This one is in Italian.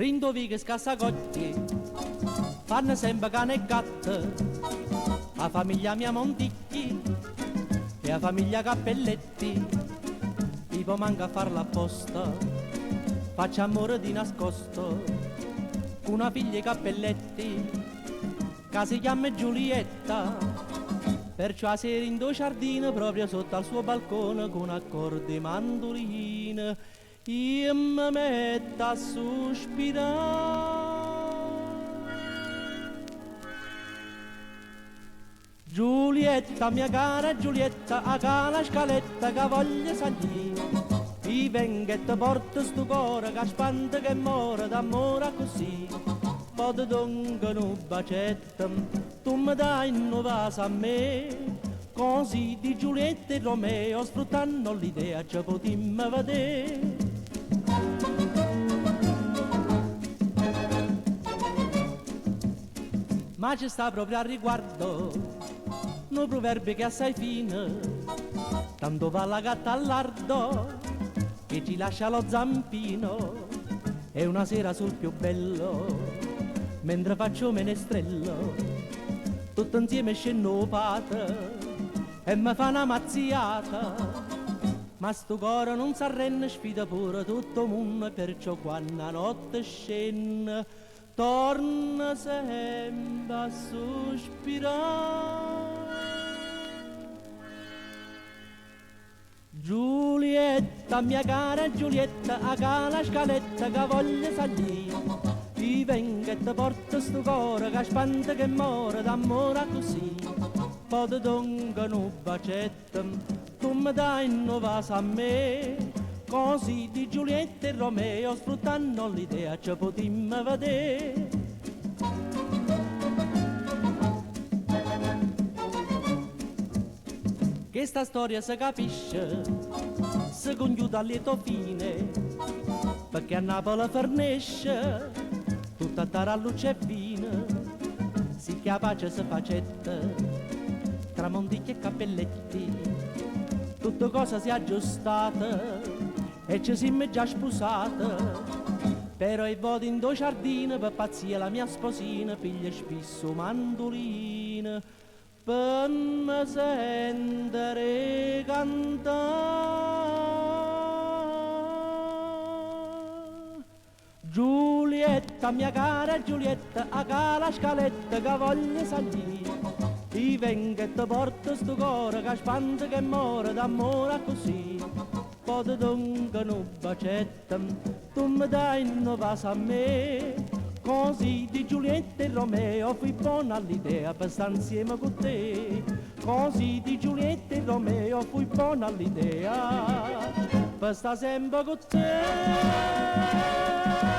Rindovi che scassagotti fanno sempre cane e gatto, la famiglia mia Monticchi e la famiglia Cappelletti, tipo manca a farla apposta, faccio amore di nascosto, con una figlia Cappelletti, che si chiama Giulietta, perciò a sera in due giardini, proprio sotto al suo balcone, con accordi e mandoline, io mi metto a sospirare. Giulietta, mia cara Giulietta, a cala scaletta che voglio salire, ti vengo e ti porto sto cuore che spanta che muore d'amore così. Poi ti dongo un bacetto, tu mi dai un vaso a me, così di Giulietta e Romeo sfruttando l'idea ci potremmo vedere. Ma ci sta proprio a riguardo un proverbio che assai fine, tanto va la gatta al lardo che ci lascia lo zampino, e una sera sul più bello, mentre faccio menestrello, tutto insieme scendo pata e mi fa una mazziata, ma sto cuore non s'arrende, sfida pure tutto il mondo, perciò quando la notte scende torna sempre a sospirare. Giulietta, mia cara Giulietta, a cala scaletta che voglio salire, ti vengo e ti porto sto cuore che spanta che muore d'amore così. Poi ti dongo un bacetto, tu mi dai un vaso a me, così di Giulietta e Romeo sfruttando l'idea ci potremmo vedere. Che sta storia si capisce, si conchiude a lieto fine, perché a Napoli fornisce tutta a tara luce e vino, si che a pace si facetta tra Monticchi e Cappelletti, tutta cosa si è aggiustata e ci siamo già sposata, però i voti in due giardini per pazzia la mia sposina piglia spesso mandolina per me sentire cantare. Giulietta, mia cara Giulietta, a cala scaletta che voglio salire, ti vengo e ti porto sto cuore che spanta che muore d'amore così. Poi ti dongo un bacetto, tu mi dai un vaso a me, così di Giulietta e Romeo fui buona all'idea per stare insieme con te. Così di Giulietta e Romeo fui buona all'idea per stare sempre con te.